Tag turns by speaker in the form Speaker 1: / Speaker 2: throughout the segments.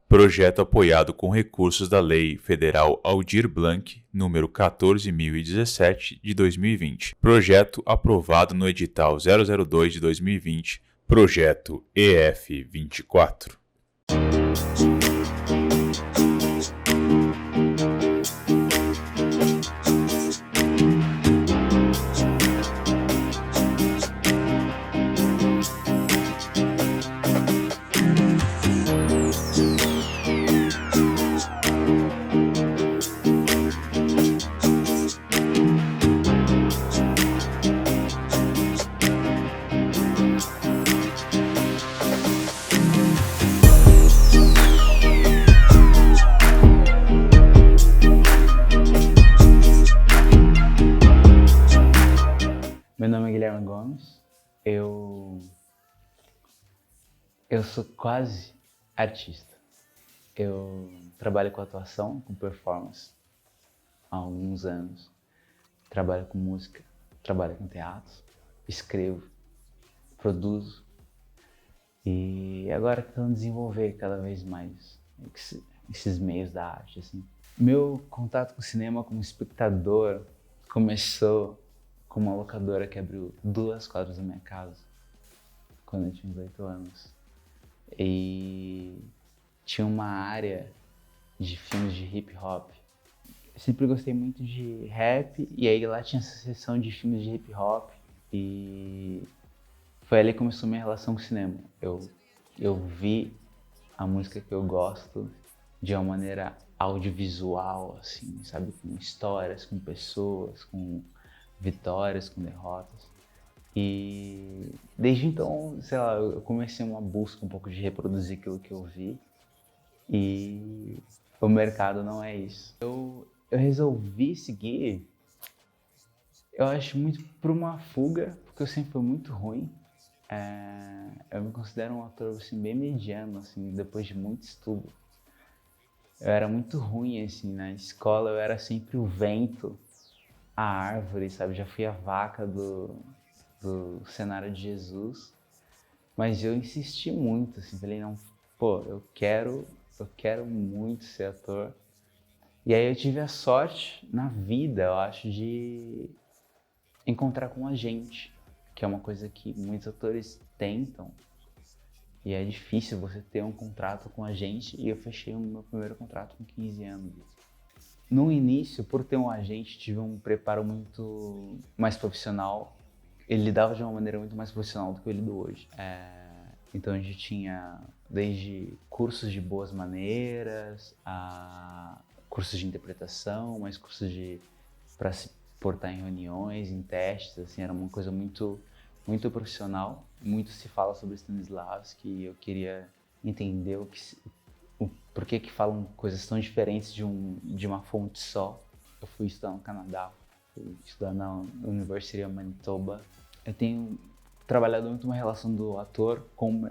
Speaker 1: Projeto apoiado com recursos da Lei Federal Aldir Blanc, número 14.017, de 2020. Projeto aprovado no edital 002 de 2020, Projeto EF24.
Speaker 2: Meu nome é Guilherme Gomes, eu sou quase artista. Eu trabalho com atuação, com performance há alguns anos. Trabalho com música, trabalho com teatro, escrevo, produzo e agora tentando desenvolver cada vez mais esses meios da arte, assim. Meu contato com o cinema como espectador começou com uma locadora que abriu 2 quadras da minha casa quando eu tinha 18 anos. E tinha uma área de filmes de hip hop. Eu sempre gostei muito de rap e aí lá tinha essa seção de filmes de hip hop e foi ali que começou minha relação com o cinema. Eu vi a música que eu gosto de uma maneira audiovisual, assim, sabe? Com histórias, com pessoas, com vitórias, com derrotas. E desde então, sei lá, eu comecei uma busca um pouco de reproduzir aquilo que eu vi e o mercado não é isso. Eu resolvi seguir, eu acho muito por uma fuga, porque eu sempre fui muito ruim. Eu me considero um ator assim, bem mediano, assim, depois de muito estudo. Eu era muito ruim, assim, na escola eu era sempre o vento, a árvore, sabe? Já fui a vaca do cenário de Jesus, mas eu insisti muito, assim, falei, não, pô, eu quero muito ser ator. E aí eu tive a sorte na vida, eu acho, de encontrar com a gente, que é uma coisa que muitos atores tentam, e é difícil você ter um contrato com a gente, e eu fechei o meu primeiro contrato com 15 anos. No início, por ter um agente, tive um preparo muito mais profissional. Ele lidava de uma maneira muito mais profissional do que eu lido hoje. Então a gente tinha desde cursos de boas maneiras, a cursos de interpretação, mais cursos para se portar em reuniões, em testes, assim, era uma coisa muito profissional. Muito se fala sobre Stanislavski e eu queria entender por que falam coisas tão diferentes de uma fonte só. Eu fui estudar no Canadá, fui estudar na University of Manitoba. Eu tenho trabalhado muito uma relação do ator com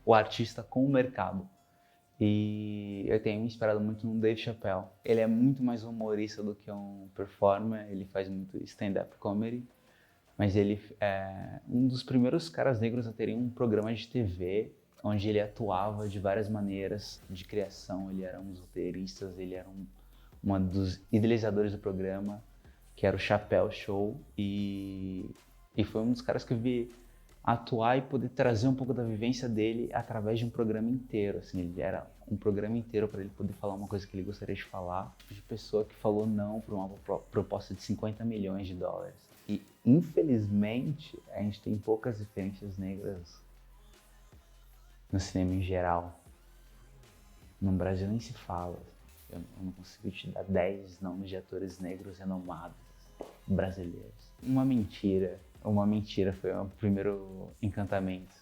Speaker 2: o artista com o mercado. E eu tenho me inspirado muito no Dave Chappelle. Ele é muito mais humorista do que um performer, ele faz muito stand-up comedy. Mas ele é um dos primeiros caras negros a terem um programa de TV onde ele atuava de várias maneiras de criação. Ele era um dos roteiristas, ele era um dos idealizadores do programa, que era o Chappelle Show. E foi um dos caras que eu vi atuar e poder trazer um pouco da vivência dele através de um programa inteiro. Assim, ele era um programa inteiro para ele poder falar uma coisa que ele gostaria de falar. De pessoa que falou não para uma proposta de 50 milhões de dólares. E, infelizmente, a gente tem poucas referências negras no cinema em geral. No Brasil nem se fala. Eu não consigo te dar 10 nomes de atores negros renomados brasileiros. Uma mentira foi o primeiro encantamento.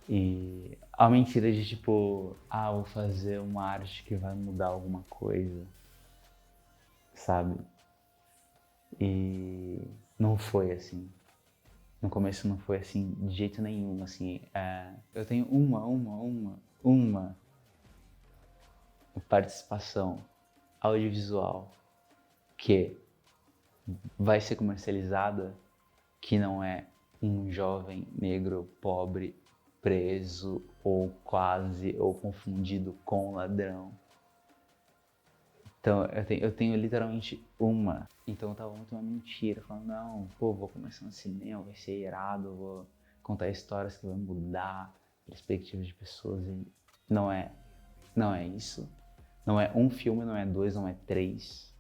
Speaker 2: E a mentira de tipo, vou fazer uma arte que vai mudar alguma coisa, sabe? E não foi assim. No começo não foi assim de jeito nenhum, assim. Eu tenho uma participação audiovisual que vai ser comercializada, que não é um jovem negro pobre preso ou quase, ou confundido com ladrão. Então eu tenho literalmente uma. Então eu tava muito uma mentira, falando, não, pô, vou começar no cinema, vai ser irado, vou contar histórias que vão mudar perspectivas de pessoas. E não é isso. Não é um filme, não é dois, não é três.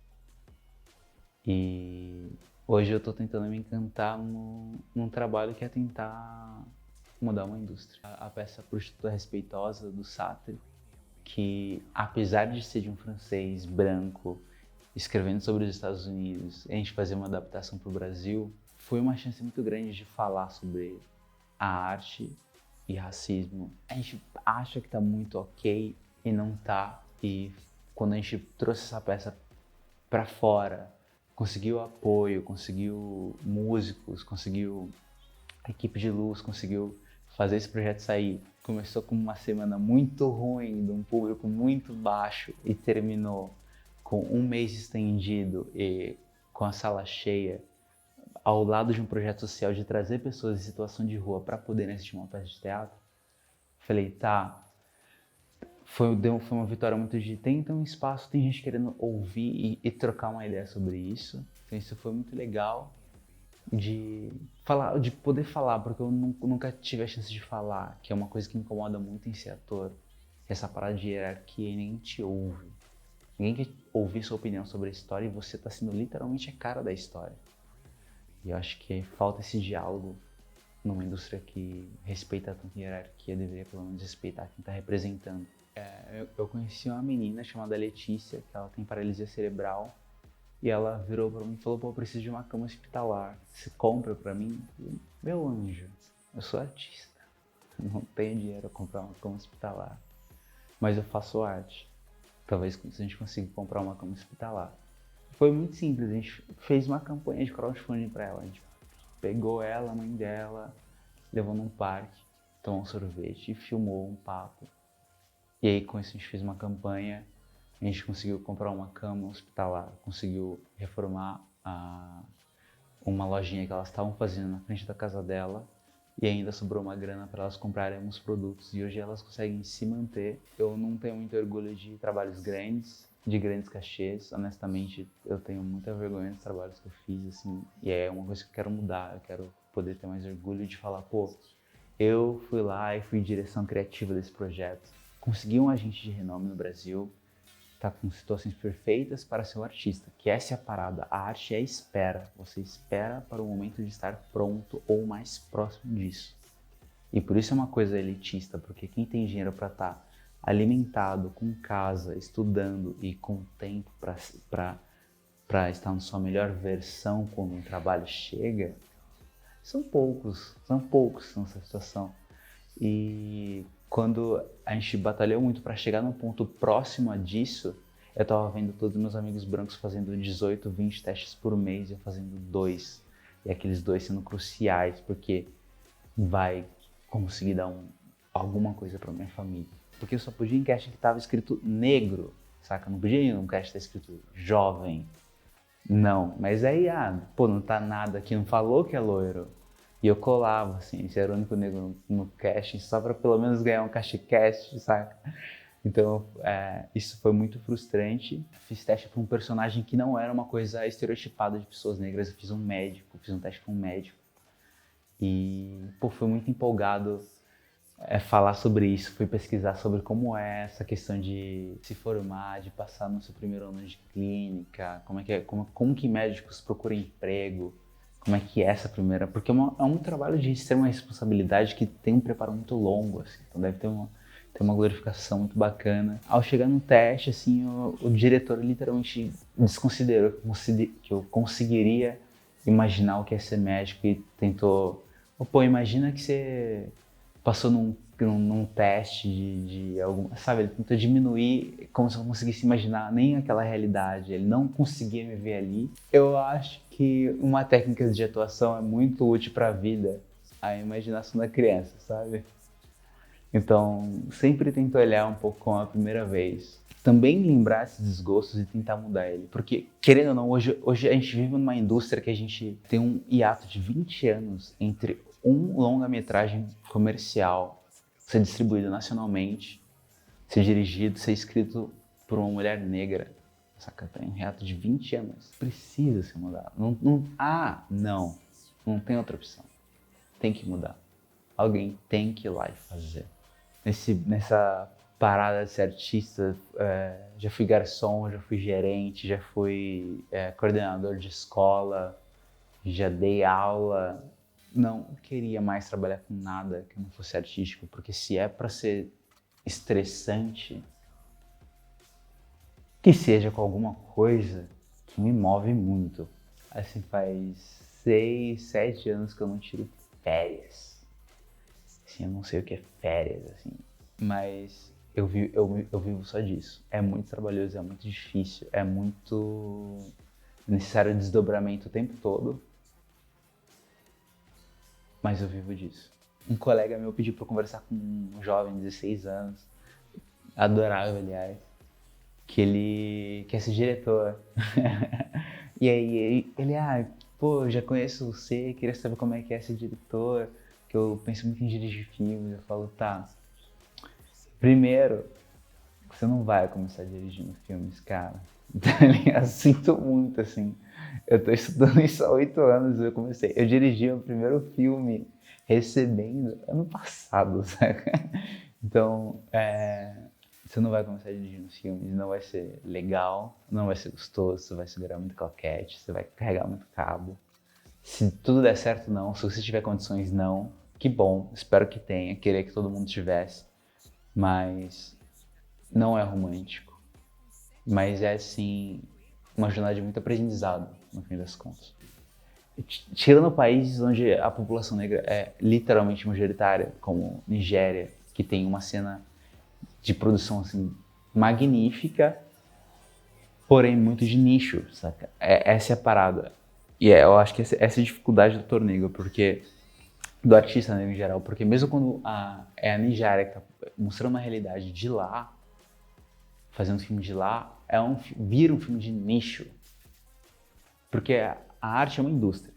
Speaker 2: E hoje eu tô tentando me encantar num trabalho que é tentar mudar uma indústria. A peça Prostituta Respeitosa, do Sartre, que apesar de ser de um francês branco, escrevendo sobre os Estados Unidos, a gente fazer uma adaptação para o Brasil, foi uma chance muito grande de falar sobre a arte e racismo. A gente acha que tá muito ok e não tá. E quando a gente trouxe essa peça para fora, conseguiu apoio, conseguiu músicos, conseguiu equipe de luz, conseguiu fazer esse projeto sair. Começou com uma semana muito ruim, de um público muito baixo, e terminou com um mês estendido e com a sala cheia, ao lado de um projeto social de trazer pessoas em situação de rua para poderem assistir uma peça de teatro. Falei, tá, foi uma vitória muito de tem então um espaço, tem gente querendo ouvir e trocar uma ideia sobre isso. Então isso foi muito legal de falar, de poder falar, porque eu nunca tive a chance de falar, que é uma coisa que me incomoda muito em ser ator, essa parada de hierarquia e ninguém te ouve. Ninguém quer ouvir sua opinião sobre a história e você está sendo literalmente a cara da história. E eu acho que falta esse diálogo numa indústria que respeita tanto a hierarquia, deveria pelo menos respeitar quem está representando. Eu conheci uma menina chamada Letícia, que ela tem paralisia cerebral, e ela virou pra mim e falou, pô, eu preciso de uma cama hospitalar, você compra pra mim? Meu anjo, eu sou artista, não tenho dinheiro pra comprar uma cama hospitalar, mas eu faço arte. Talvez se a gente consiga comprar uma cama hospitalar. Foi muito simples, a gente fez uma campanha de crowdfunding pra ela. A gente pegou ela, a mãe dela, levou num parque, tomou um sorvete e filmou um papo. E aí com isso a gente fez uma campanha, a gente conseguiu comprar uma cama hospitalar, conseguiu reformar uma lojinha que elas estavam fazendo na frente da casa dela, e ainda sobrou uma grana para elas comprarem alguns produtos, e hoje elas conseguem se manter. Eu não tenho muito orgulho de trabalhos grandes, de grandes cachês, honestamente eu tenho muita vergonha dos trabalhos que eu fiz, assim, e é uma coisa que eu quero mudar, eu quero poder ter mais orgulho de falar, pô, eu fui lá e fui direção criativa desse projeto, consegui um agente de renome no Brasil, tá com situações perfeitas para ser um artista, que essa é a parada. A arte é espera. Você espera para o momento de estar pronto ou mais próximo disso. E por isso é uma coisa elitista, porque quem tem dinheiro para estar alimentado, com casa, estudando e com tempo para estar na sua melhor versão quando um trabalho chega, são poucos nessa situação. E quando a gente batalhou muito para chegar num ponto próximo a disso, eu tava vendo todos os meus amigos brancos fazendo 18, 20 testes por mês e eu fazendo 2. E aqueles 2 sendo cruciais, porque vai conseguir dar alguma coisa para minha família. Porque eu só podia ir em casting que tava escrito negro, saca? Não podia ir num casting que tá escrito jovem. Não, mas aí, pô, não tá nada aqui, não falou que é loiro. E eu colava, assim, esse era o único negro no casting, só pra pelo menos ganhar um cast, saca? Então, isso foi muito frustrante. Fiz teste pra um personagem que não era uma coisa estereotipada de pessoas negras. Eu fiz um teste com um médico. E, pô, foi muito empolgado falar sobre isso. Fui pesquisar sobre como é essa questão de se formar, de passar no seu primeiro ano de clínica, como que médicos procuram emprego, como é que é essa primeira... Porque é um trabalho de extrema responsabilidade que tem um preparo muito longo, assim, então deve ter uma glorificação muito bacana. Ao chegar no teste, assim, o diretor literalmente desconsiderou que eu conseguiria imaginar o que é ser médico e tentou... Pô, imagina que você passou num teste de algum... Sabe, ele tentou diminuir como se eu não conseguisse imaginar nem aquela realidade. Ele não conseguia me ver ali. Eu acho que uma técnica de atuação é muito útil para a vida, a imaginação da criança, sabe? Então, sempre tento olhar um pouco como a primeira vez. Também lembrar esses desgostos e tentar mudar ele. Porque, querendo ou não, hoje a gente vive numa indústria que a gente tem um hiato de 20 anos entre um longa-metragem comercial ser distribuído nacionalmente, ser dirigido, ser escrito por uma mulher negra. Saca? Tem um reato de 20 anos. Precisa ser mudado. Não tem outra opção. Tem que mudar. Alguém tem que ir lá e fazer. Nessa parada de ser artista, já fui garçom, já fui gerente, já fui coordenador de escola, já dei aula. Não queria mais trabalhar com nada que não fosse artístico, porque se é para ser estressante, que seja com alguma coisa que me move muito. Assim, faz 6, 7 anos que eu não tiro férias. Assim, eu não sei o que é férias, assim, mas eu vivo só disso. É muito trabalhoso, é muito difícil, é muito necessário desdobramento o tempo todo, mas eu vivo disso. Um colega meu pediu para eu conversar com um jovem de 16 anos, adorável, aliás, que ele quer ser diretor. E aí ele, pô, já conheço você, queria saber como é que é ser diretor, que eu penso muito em dirigir filmes. Eu falo, tá, primeiro, você não vai começar dirigindo filmes, cara. Eu sinto muito, assim. Eu tô estudando isso há 8 anos, eu dirigi o primeiro filme recebendo ano passado, saca? Então, você não vai começar dirigindo filmes, não vai ser legal, não vai ser gostoso, você vai segurar muito claquete, você vai carregar muito cabo. Se tudo der certo, não. Se você tiver condições, não. Que bom, espero que tenha, queria que todo mundo tivesse. Mas não é romântico. Mas é, sim, uma jornada de muito aprendizado, no fim das contas. Tirando países onde a população negra é literalmente majoritária, como Nigéria, que tem uma cena de produção assim magnífica, porém muito de nicho, saca? Essa é a parada. E eu acho que essa é a dificuldade do ator negro, porque do artista negro em geral, porque mesmo quando é a Nigéria que tá mostrando uma realidade de lá, fazendo um filme de lá, vira um filme de nicho. Porque a arte é uma indústria.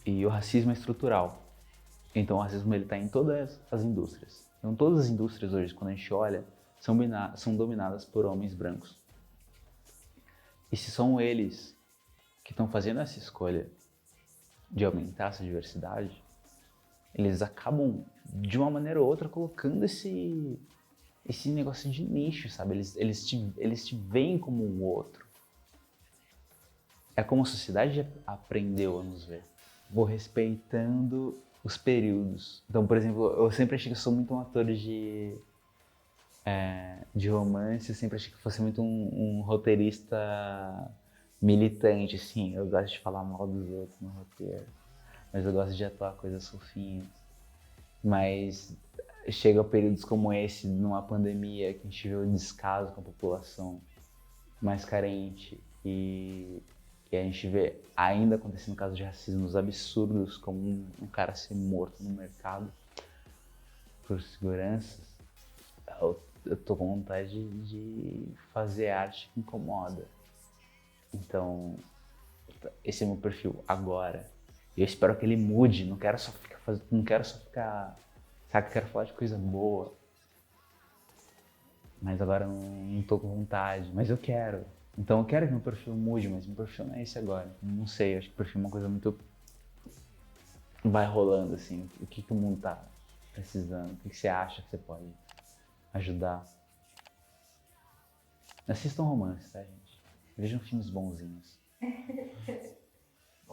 Speaker 2: E o racismo é estrutural. Então o racismo ele está em todas as indústrias. Então todas as indústrias hoje, quando a gente olha, são dominadas por homens brancos. E se são eles que estão fazendo essa escolha de aumentar essa diversidade, eles acabam, de uma maneira ou outra, colocando esse negócio de nicho, sabe? Eles te veem como um outro. É como a sociedade aprendeu a nos ver. Vou respeitando os períodos. Então, por exemplo, eu sempre achei que eu sou muito um ator de romance, eu sempre achei que fosse muito um roteirista militante, assim. Eu gosto de falar mal dos outros no roteiro, mas eu gosto de atuar coisas fofinhas. Mas chega a períodos como esse, numa pandemia, que a gente vê o descaso com a população mais carente e a gente vê ainda acontecendo casos de racismo absurdos, como um cara ser morto no mercado por seguranças. Eu tô com vontade de fazer arte que incomoda. Então, esse é meu perfil agora. E eu espero que ele mude. Não quero só ficar, sabe, quero falar de coisa boa. Mas agora eu não tô com vontade. Mas eu quero. Então eu quero que meu perfil mude, mas meu perfil não é esse agora. Não sei, acho que o perfil é uma coisa muito... vai rolando, assim. O que o mundo tá precisando? O que você acha que você pode ajudar? Assistam romance, tá, gente? Vejam filmes bonzinhos.